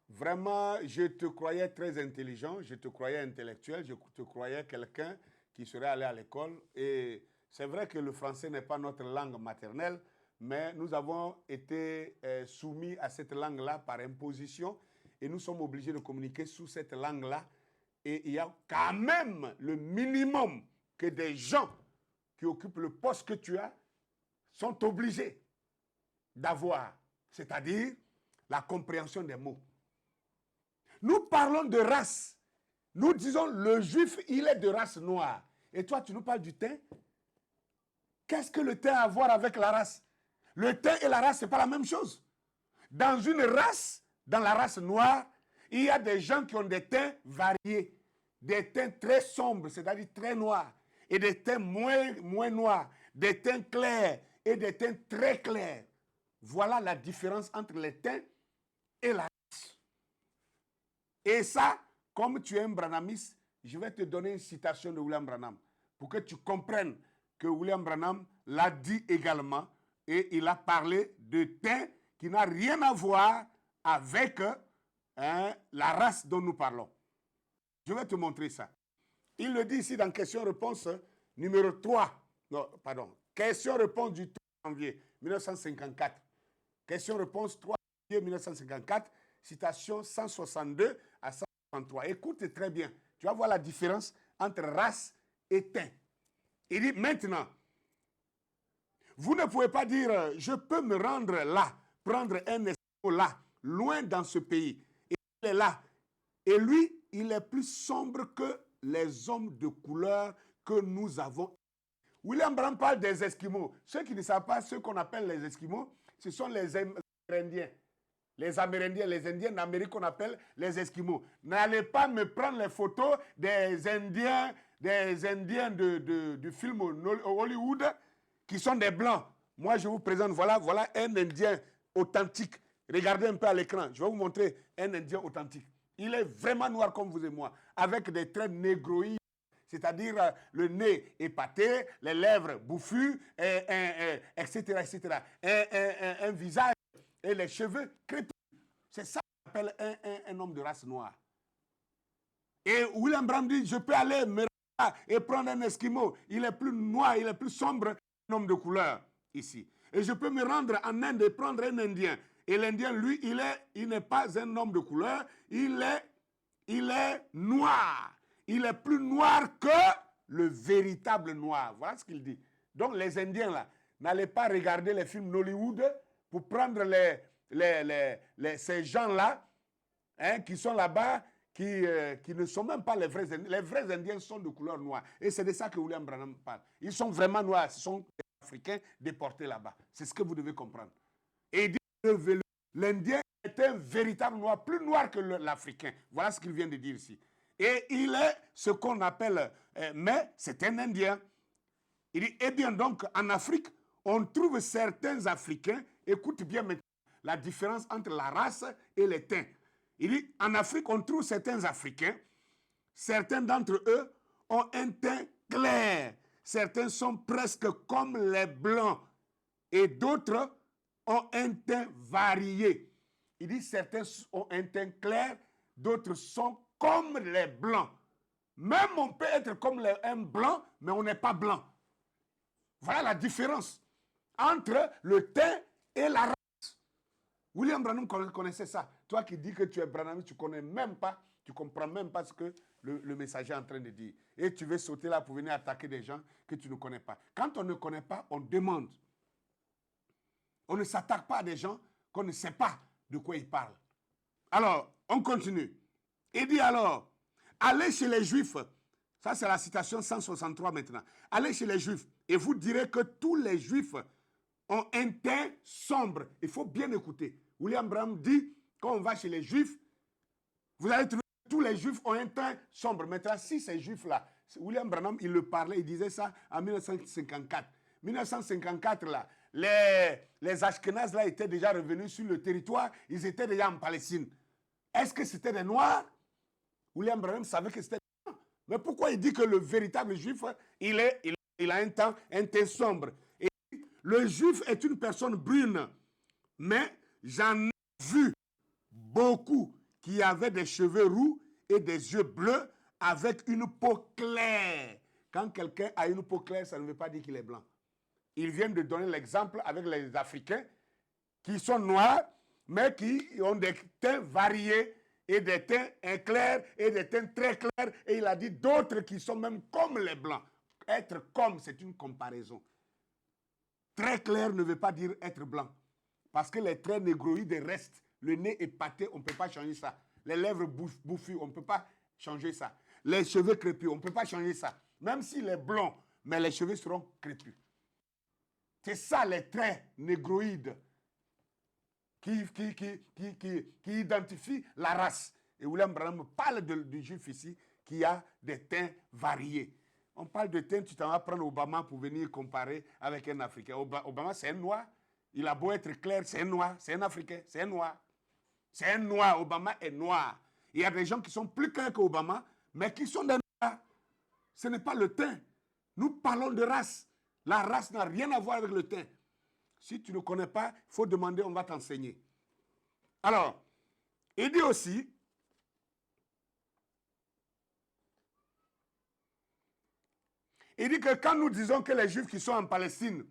vraiment, je te croyais très intelligent, je te croyais intellectuel, je te croyais quelqu'un qui serait allé à l'école. Et c'est vrai que le français n'est pas notre langue maternelle, mais nous avons été soumis à cette langue-là par imposition et nous sommes obligés de communiquer sous cette langue-là Et il y a quand même le minimum que des gens qui occupent le poste que tu as sont obligés d'avoir, c'est-à-dire la compréhension des mots. Nous parlons de race. Nous disons le juif, il est de race noire. Et toi, tu nous parles du teint. Qu'est-ce que le teint a à voir avec la race? Le teint et la race, ce n'est pas la même chose. Dans une race, dans la race noire, il y a des gens qui ont des teints variés. Des teints très sombres, c'est-à-dire très noirs. Et des teints moins noirs. Des teints clairs et des teints très clairs. Voilà la différence entre les teints et la race. Et ça, comme tu es un branhamiste, je vais te donner une citation de William Branham pour que tu comprennes que William Branham l'a dit également et il a parlé de teint qui n'a rien à voir avec la race dont nous parlons. Je vais te montrer ça. Il le dit ici dans question-réponse numéro 3. Non, pardon. Question-réponse du 3 janvier 1954. Question-réponse 3 janvier 1954. Citation 162 à 163. Écoute très bien. Tu vas voir la différence entre race et teint. Il dit maintenant, vous ne pouvez pas dire, je peux me rendre là, prendre un esclave là, loin dans ce pays. Et il est là. Et lui, il est plus sombre que les hommes de couleur que nous avons. William Branham parle des Esquimaux. Ceux qui ne savent pas ce qu'on appelle les Esquimaux, ce sont les Amérindiens. Les Amérindiens, les Indiens d'Amérique qu'on appelle les Esquimaux. N'allez pas me prendre les photos des Indiens du film Hollywood qui sont des Blancs. Moi, je vous présente, voilà un Indien authentique. Regardez un peu à l'écran. Je vais vous montrer un Indien authentique. Il est vraiment noir comme vous et moi, avec des traits négroïdes, c'est-à-dire le nez épaté, les lèvres bouffues, etc., etc. Un visage et les cheveux crépus. C'est ça qu'on appelle un homme de race noire. Et William Branham dit, je peux aller me rendre et prendre un Esquimau. Il est plus noir, il est plus sombre qu'un homme de couleur ici. Et je peux me rendre en Inde et prendre un Indien. Et l'Indien, lui, il n'est pas un homme de couleur, il est noir. Il est plus noir que le véritable noir. Voilà ce qu'il dit. Donc les Indiens, là, n'allez pas regarder les films d'Hollywood pour prendre ces gens-là qui sont là-bas, qui ne sont même pas les vrais Indiens. Les vrais Indiens sont de couleur noire. Et c'est de ça que William Branham parle. Ils sont vraiment noirs. Ce sont des Africains déportés là-bas. C'est ce que vous devez comprendre. Et il dit l'Indien est un véritable noir, plus noir que l'Africain. Voilà ce qu'il vient de dire ici. Et il est ce qu'on appelle, mais c'est un Indien. Il dit, eh bien donc, en Afrique, on trouve certains Africains, écoute bien maintenant, la différence entre la race et les teints. Il dit, en Afrique, on trouve certains Africains, certains d'entre eux ont un teint clair, certains sont presque comme les Blancs, et d'autres ont un teint varié. Il dit certains ont un teint clair, d'autres sont comme les Blancs. Même on peut être comme un Blanc, mais on n'est pas blanc. Voilà la différence entre le teint et la race. William Branham connaissait ça. Toi qui dis que tu es Branham, tu ne connais même pas, tu ne comprends même pas ce que le messager est en train de dire. Et tu veux sauter là pour venir attaquer des gens que tu ne connais pas. Quand on ne connaît pas, on demande. On ne s'attaque pas à des gens qu'on ne sait pas de quoi ils parlent. Alors, on continue. Il dit alors, allez chez les Juifs. Ça, c'est la citation 163 maintenant. Allez chez les Juifs et vous direz que tous les Juifs ont un teint sombre. Il faut bien écouter. William Branham dit, quand on va chez les Juifs, vous allez trouver que tous les Juifs ont un teint sombre. Maintenant, si ces Juifs-là, William Branham, il le parlait, il disait ça en 1954. 1954, là, les Ashkénazes là étaient déjà revenus sur le territoire, ils étaient déjà en Palestine. Est-ce que c'était des Noirs? William Branham savait que c'était des Noirs. Mais pourquoi il dit que le véritable Juif, il a un teint sombre? Et le Juif est une personne brune, mais j'en ai vu beaucoup qui avaient des cheveux roux et des yeux bleus avec une peau claire. Quand quelqu'un a une peau claire, ça ne veut pas dire qu'il est blanc. Ils viennent de donner l'exemple avec les Africains qui sont noirs, mais qui ont des teints variés et des teints clairs et des teints très clairs. Et il a dit d'autres qui sont même comme les blancs. Être comme, c'est une comparaison. Très clair ne veut pas dire être blanc. Parce que les traits négroïdes restent. Le nez épaté, on ne peut pas changer ça. Les lèvres bouffues, on ne peut pas changer ça. Les cheveux crépus, on ne peut pas changer ça. Même s'il est blond, mais les cheveux seront crépus. C'est ça les traits négroïdes qui identifient la race. Et William Branham parle du juif ici qui a des teints variés. On parle de teint, tu t'en vas prendre Obama pour venir comparer avec un Africain. Obama, c'est un noir. Il a beau être clair, c'est un noir, c'est un Africain, c'est un noir. C'est un noir, Obama est noir. Il y a des gens qui sont plus clairs qu'Obama, mais qui sont des noirs. Ce n'est pas le teint. Nous parlons de race. La race n'a rien à voir avec le teint. Si tu ne connais pas, il faut demander, on va t'enseigner. Alors, il dit aussi, il dit que quand nous disons que les Juifs qui sont en Palestine,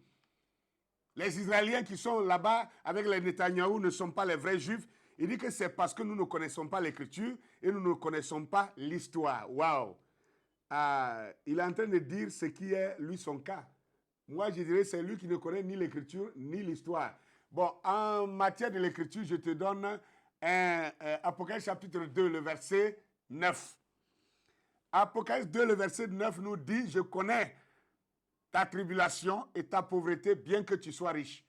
les Israéliens qui sont là-bas avec les Netanyahou ne sont pas les vrais Juifs, il dit que c'est parce que nous ne connaissons pas l'Écriture et nous ne connaissons pas l'histoire. Waouh! Il est en train de dire ce qui est, lui, son cas. Moi, je dirais c'est lui qui ne connaît ni l'Écriture ni l'histoire. Bon, en matière de l'Écriture, je te donne Apocalypse chapitre 2, le verset 9. Apocalypse 2, le verset 9 nous dit, je connais ta tribulation et ta pauvreté, bien que tu sois riche.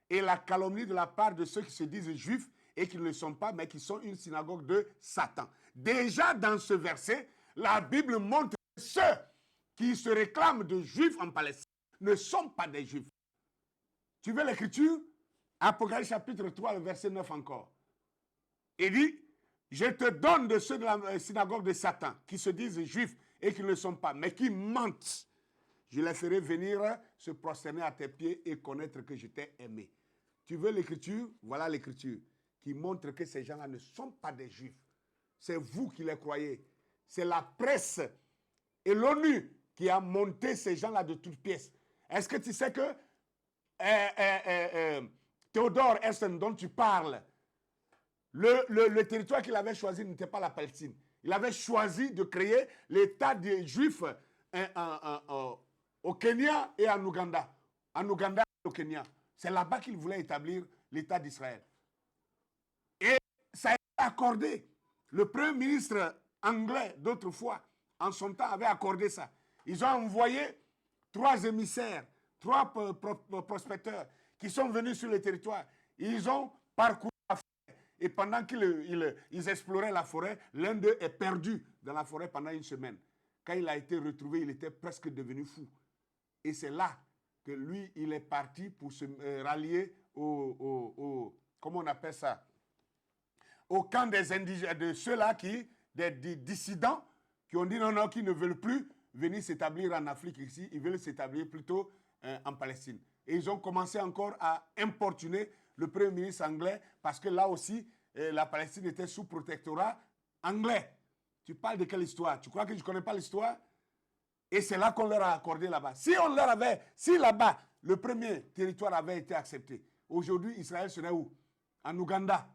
Et la calomnie de la part de ceux qui se disent juifs et qui ne le sont pas, mais qui sont une synagogue de Satan. Déjà dans ce verset, la Bible montre que ceux qui se réclament de juifs en Palestine ne sont pas des juifs. Tu veux l'écriture? Apocalypse chapitre 3, le verset 9 encore. Il dit, je te donne de ceux de la synagogue de Satan qui se disent juifs et qui ne le sont pas, mais qui mentent. Je les ferai venir se prosterner à tes pieds et connaître que je t'ai aimé. Tu veux l'écriture? Voilà l'écriture qui montre que ces gens-là ne sont pas des juifs. C'est vous qui les croyez. C'est la presse et l'ONU qui a monté ces gens-là de toutes pièces. Est-ce que tu sais que Théodore Herzl, dont tu parles, le territoire qu'il avait choisi n'était pas la Palestine. Il avait choisi de créer l'État des Juifs au Kenya et en Ouganda. En Ouganda et au Kenya. C'est là-bas qu'il voulait établir l'État d'Israël. Et ça a été accordé. Le premier ministre anglais d'autrefois, en son temps, avait accordé ça. Ils ont envoyé 3 émissaires, 3 prospecteurs qui sont venus sur le territoire. Ils ont parcouru la forêt. Et pendant qu'ils exploraient la forêt, l'un d'eux est perdu dans la forêt pendant une semaine. Quand il a été retrouvé, il était presque devenu fou. Et c'est là que lui, il est parti pour se rallier comment on appelle ça? Au camp des indigènes, de ceux-là des dissidents, qui ont dit non, qui ne veulent plus venir s'établir en Afrique ici, ils veulent s'établir plutôt en Palestine. Et ils ont commencé encore à importuner le premier ministre anglais, parce que là aussi, la Palestine était sous protectorat anglais. Tu parles de quelle histoire? Tu crois que je ne connais pas l'histoire? Et c'est là qu'on leur a accordé là-bas. Si là-bas, le premier territoire avait été accepté, aujourd'hui, Israël serait où? En Ouganda.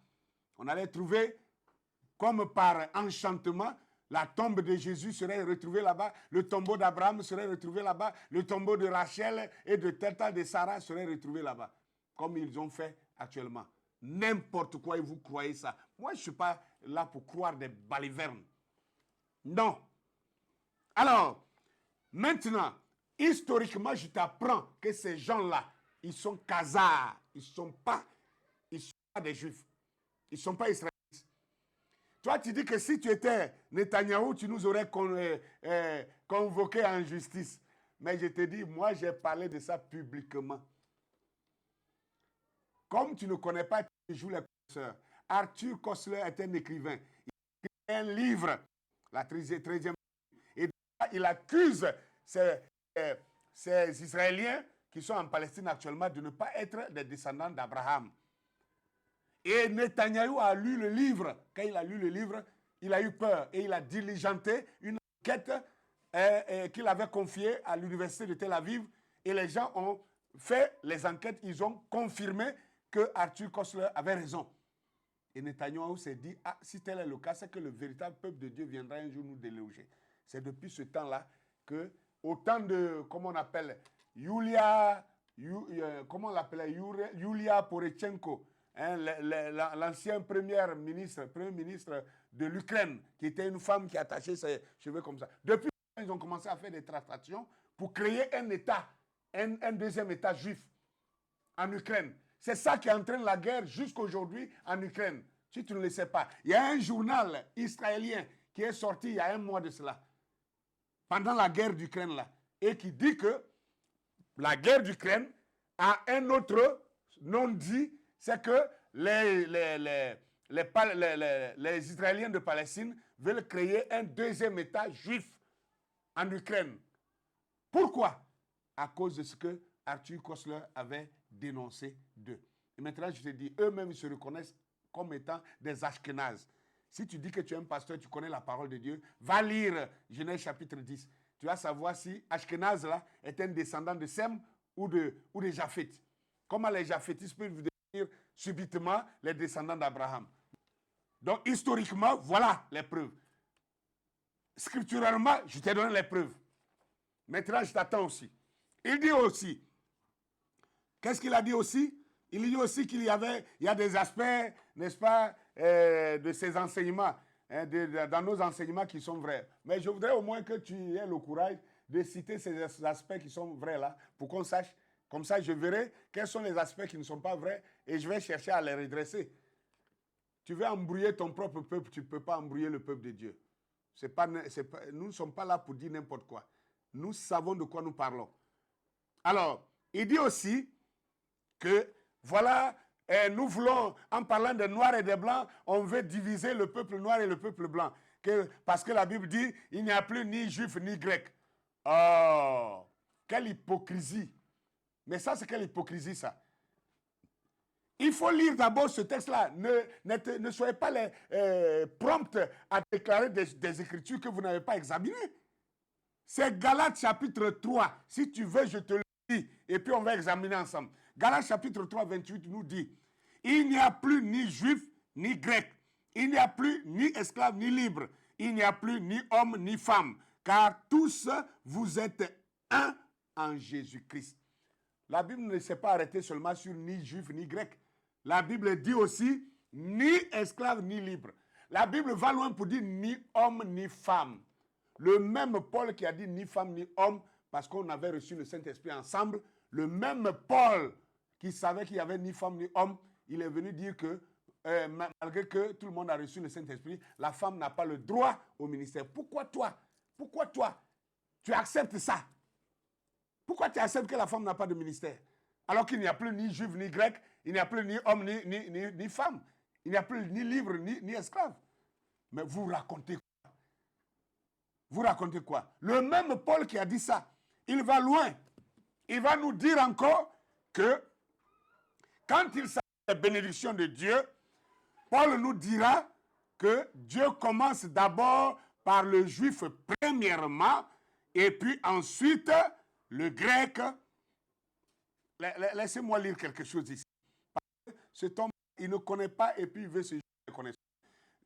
On allait trouver, comme par enchantement, la tombe de Jésus serait retrouvée là-bas, le tombeau d'Abraham serait retrouvé là-bas, le tombeau de Rachel et de Teta de Sarah serait retrouvé là-bas, comme ils ont fait actuellement. N'importe quoi, et vous croyez ça. Moi, je ne suis pas là pour croire des balivernes. Non. Alors, maintenant, historiquement, je t'apprends que ces gens-là, ils sont khazars, ils ne sont pas des juifs, ils ne sont pas israéliens. Toi, tu dis que si tu étais Netanyahou, tu nous aurais convoqué en justice. Mais je te dis, moi, j'ai parlé de ça publiquement. Comme tu ne connais pas, tu joues les professeurs. Arthur Koestler est un écrivain. Il a écrit un livre, la 13e. Et il accuse ces Israéliens qui sont en Palestine actuellement de ne pas être des descendants d'Abraham. Et Netanyahou a lu le livre. Quand il a lu le livre, il a eu peur et il a diligenté une enquête qu'il avait confiée à l'université de Tel Aviv. Et les gens ont fait les enquêtes, ils ont confirmé que Arthur Koestler avait raison. Et Et Netanyahou s'est dit, ah, si tel est le cas, c'est que le véritable peuple de Dieu viendra un jour nous déloger. C'est depuis ce temps-là que, autant de, comment on appelle, Yulia Poroshenko, hein, l'ancien premier ministre de l'Ukraine, qui était une femme qui attachait ses cheveux comme ça. Depuis, ils ont commencé à faire des tractations pour créer un État, un deuxième État juif en Ukraine. C'est ça qui entraîne la guerre jusqu'aujourd'hui en Ukraine. Si tu ne le sais pas. Il y a un journal israélien qui est sorti il y a un mois de cela, pendant la guerre d'Ukraine là, et qui dit que la guerre d'Ukraine a un autre nom dit, c'est que les Israéliens de Palestine veulent créer un deuxième État juif en Ukraine. Pourquoi? À cause de ce que Arthur Koestler avait dénoncé d'eux. Et maintenant, je te dis, eux-mêmes, ils se reconnaissent comme étant des Ashkénazes. Si tu dis que tu es un pasteur, tu connais la parole de Dieu, va lire Genèse chapitre 10. Tu vas savoir si Ashkénaz là est un descendant de Sem ou de Japhet. Comment les Japhétistes peuvent devenir subitement les descendants d'Abraham. Donc, historiquement, voilà les preuves. Scripturalement, je te donne les preuves. Maintenant, je t'attends aussi. Il dit aussi, qu'est-ce qu'il a dit aussi? Il dit aussi qu'il y a des aspects, n'est-ce pas, de ces enseignements, hein, dans nos enseignements qui sont vrais. Mais je voudrais au moins que tu aies le courage de citer ces aspects qui sont vrais là, pour qu'on sache. Comme ça, je verrai quels sont les aspects qui ne sont pas vrais et je vais chercher à les redresser. Tu veux embrouiller ton propre peuple, tu ne peux pas embrouiller le peuple de Dieu. Nous ne sommes pas là pour dire n'importe quoi. Nous savons de quoi nous parlons. Alors, il dit aussi que, voilà, nous voulons, en parlant des noirs et des blancs, on veut diviser le peuple noir et le peuple blanc. Parce que la Bible dit, il n'y a plus ni juif ni grec. Oh, quelle hypocrisie. Mais ça, c'est quelle hypocrisie, ça? Il faut lire d'abord ce texte-là. Ne soyez pas prompts à déclarer des écritures que vous n'avez pas examinées. C'est Galates chapitre 3. Si tu veux, je te le dis. Et puis on va examiner ensemble. Galates chapitre 3, 28 nous dit, il n'y a plus ni juif ni grec. Il n'y a plus ni esclave ni libre. Il n'y a plus ni homme ni femme. Car tous vous êtes un en Jésus-Christ. La Bible ne s'est pas arrêtée seulement sur ni juif ni grec. La Bible dit aussi ni esclave ni libre. La Bible va loin pour dire ni homme ni femme. Le même Paul qui a dit ni femme ni homme, parce qu'on avait reçu le Saint-Esprit ensemble, le même Paul qui savait qu'il n'y avait ni femme ni homme, il est venu dire que malgré que tout le monde a reçu le Saint-Esprit, la femme n'a pas le droit au ministère. Pourquoi toi, tu acceptes ça? Pourquoi tu acceptes que la femme n'a pas de ministère? Alors qu'il n'y a plus ni juif ni grec, il n'y a plus ni homme ni femme. Il n'y a plus ni libre ni esclave. Mais vous racontez quoi? Vous racontez quoi? Le même Paul qui a dit ça, il va loin. Il va nous dire encore que quand il s'agit de la bénédiction de Dieu, Paul nous dira que Dieu commence d'abord par le juif premièrement et puis ensuite le grec. Laissez-moi lire quelque chose ici. Parce que cet homme, il ne connaît pas et puis il veut se juger de connaissance.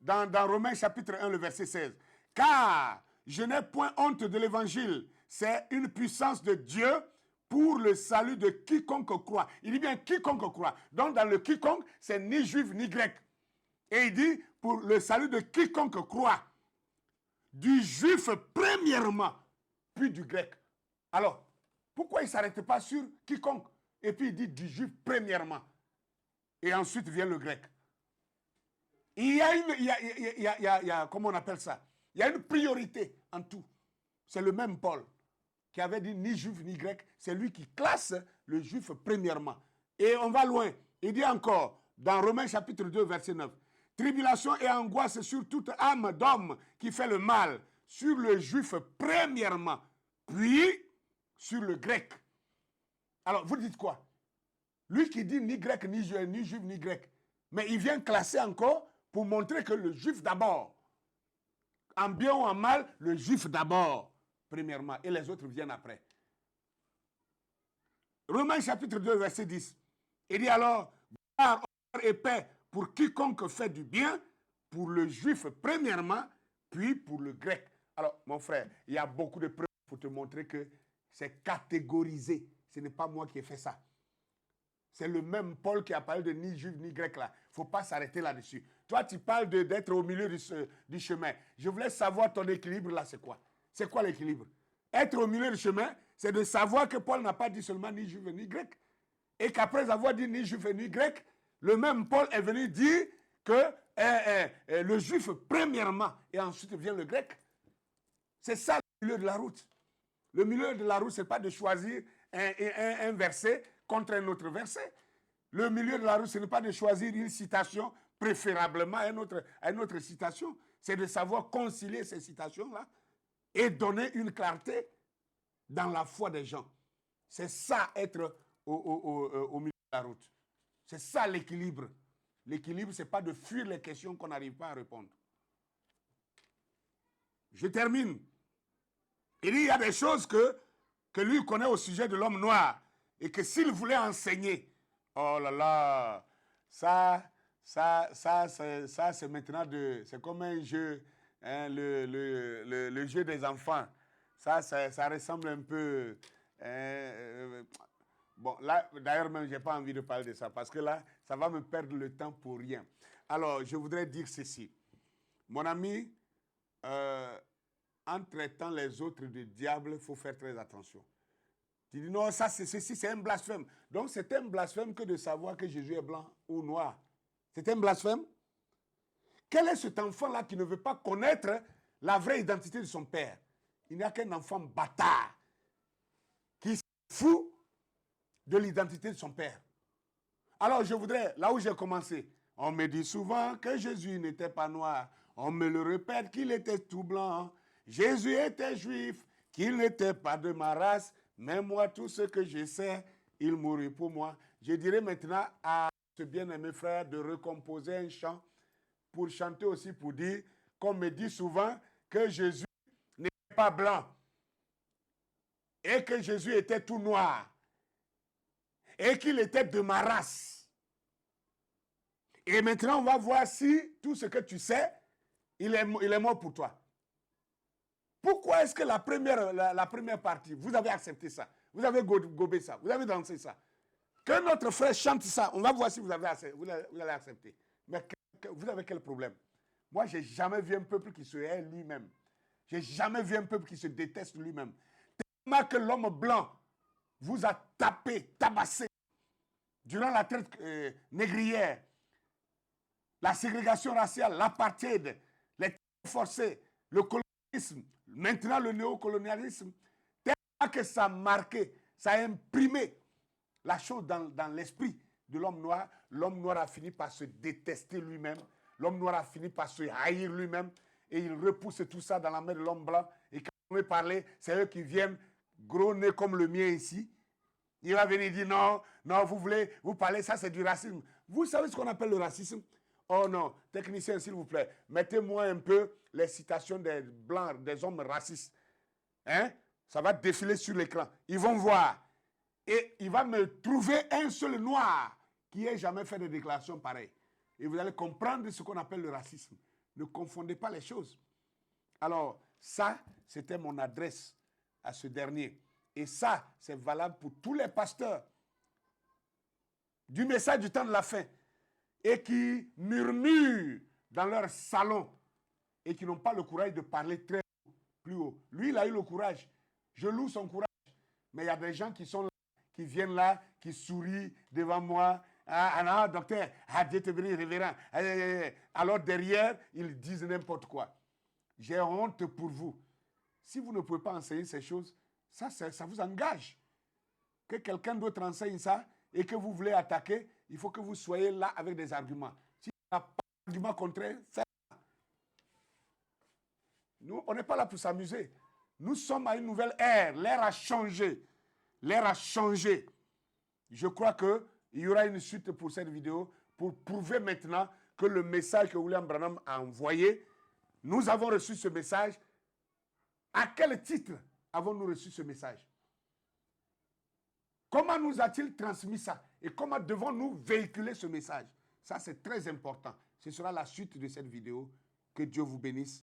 Dans Romains chapitre 1, le verset 16. Car je n'ai point honte de l'évangile. C'est une puissance de Dieu pour le salut de quiconque croit. Il dit bien quiconque croit. Donc dans le quiconque, c'est ni juif ni grec. Et il dit pour le salut de quiconque croit. Du juif premièrement, puis du grec. Alors, pourquoi il ne s'arrête pas sur quiconque? Et puis il dit du juif premièrement. Et ensuite vient le grec. Il y a comment on appelle ça? Il y a une priorité en tout. C'est le même Paul qui avait dit ni juif ni grec. C'est lui qui classe le juif premièrement. Et on va loin. Il dit encore dans Romains chapitre 2 verset 9. Tribulation et angoisse sur toute âme d'homme qui fait le mal. Sur le juif premièrement. Puis sur le grec. Alors, vous dites quoi? Lui qui dit ni grec, ni juif, ni grec. Mais il vient classer encore pour montrer que le juif d'abord. En bien ou en mal, le juif d'abord, premièrement. Et les autres viennent après. Romains chapitre 2, verset 10. Il dit alors, gloire, honneur et paix pour quiconque fait du bien, pour le juif premièrement, puis pour le grec. Alors, mon frère, il y a beaucoup de preuves pour te montrer que c'est catégorisé. Ce n'est pas moi qui ai fait ça. C'est le même Paul qui a parlé de ni juif ni grec là. Il ne faut pas s'arrêter là-dessus. Toi, tu parles d'être au milieu du chemin. Je voulais savoir ton équilibre là, c'est quoi? C'est quoi l'équilibre? Être au milieu du chemin, c'est de savoir que Paul n'a pas dit seulement ni juif ni grec. Et qu'après avoir dit ni juif ni grec, le même Paul est venu dire que le juif premièrement et ensuite vient le grec. C'est ça le milieu de la route. Le milieu de la route, ce n'est pas de choisir un verset contre un autre verset. Le milieu de la route, ce n'est pas de choisir une citation préférablement à une autre citation. C'est de savoir concilier ces citations-là et donner une clarté dans la foi des gens. C'est ça être au milieu de la route. C'est ça l'équilibre. L'équilibre, ce n'est pas de fuir les questions qu'on n'arrive pas à répondre. Je termine. Il y a des choses que lui connaît au sujet de l'homme noir et que s'il voulait enseigner, oh là là, ça c'est maintenant c'est comme un jeu, hein, le jeu des enfants. Ça ressemble un peu. Bon, là, d'ailleurs, même, je n'ai pas envie de parler de ça parce que là, ça va me perdre le temps pour rien. Alors, je voudrais dire ceci. Mon ami, en traitant les autres de diable, il faut faire très attention. Tu dis non, ça, ceci, c'est un blasphème. Donc, c'est un blasphème que de savoir que Jésus est blanc ou noir. C'est un blasphème? Quel est cet enfant-là qui ne veut pas connaître la vraie identité de son père? Il n'y a qu'un enfant bâtard qui se fout de l'identité de son père. Alors, je voudrais, là où j'ai commencé, on me dit souvent que Jésus n'était pas noir. On me le répète qu'il était tout blanc. Jésus était juif, qu'il n'était pas de ma race. Mais moi, tout ce que je sais, il mourut pour moi. Je dirais maintenant à ce bien-aimé frère de recomposer un chant pour chanter aussi, pour dire, qu'on me dit souvent que Jésus n'était pas blanc et que Jésus était tout noir et qu'il était de ma race. Et maintenant, on va voir si tout ce que tu sais, il est mort pour toi. Pourquoi est-ce que la première partie, vous avez accepté ça, vous avez gobé ça, vous avez dansé ça? Que notre frère chante ça, on va voir si vous allez accepter. Mais vous avez quel problème? Moi, je n'ai jamais vu un peuple qui se hait lui-même. Je n'ai jamais vu un peuple qui se déteste lui-même. Tellement que l'homme blanc vous a tapé, tabassé durant la traite négrière, la ségrégation raciale, l'apartheid, les travaux forcés, le colonialisme, maintenant le néocolonialisme, tellement que ça a marqué, ça a imprimé la chose dans l'esprit de l'homme noir a fini par se détester lui-même, l'homme noir a fini par se haïr lui-même, et il repousse tout ça dans la main de l'homme blanc, et quand on veut parler, c'est eux qui viennent gros nez comme le mien ici. Il va venir dire non, vous parlez, ça c'est du racisme. Vous savez ce qu'on appelle le racisme? Oh non, technicien s'il vous plaît, mettez-moi un peu les citations des blancs, des hommes racistes. Hein? Ça va défiler sur l'écran. Ils vont voir. Et il va me trouver un seul noir qui ait jamais fait de déclaration pareille. Et vous allez comprendre ce qu'on appelle le racisme. Ne confondez pas les choses. Alors, ça, c'était mon adresse à ce dernier. Et ça, c'est valable pour tous les pasteurs du message du temps de la fin et qui murmurent dans leur salon et qui n'ont pas le courage de parler très haut, plus haut. Lui, il a eu le courage. Je loue son courage. Mais il y a des gens qui sont là, qui viennent là, qui sourient devant moi. Ah non, docteur, Dieu te bénisse, révérend. Alors derrière, ils disent n'importe quoi. J'ai honte pour vous. Si vous ne pouvez pas enseigner ces choses, ça vous engage. Que quelqu'un d'autre enseigne ça et que vous voulez attaquer, il faut que vous soyez là avec des arguments. Si vous n'avez pas d'arguments contraires, faites ça. Nous, on n'est pas là pour s'amuser. Nous sommes à une nouvelle ère. L'ère a changé. L'ère a changé. Je crois qu'il y aura une suite pour cette vidéo pour prouver maintenant que le message que William Branham a envoyé, nous avons reçu ce message. À quel titre avons-nous reçu ce message? Comment nous a-t-il transmis ça? Et comment devons-nous véhiculer ce message? Ça, c'est très important. Ce sera la suite de cette vidéo. Que Dieu vous bénisse.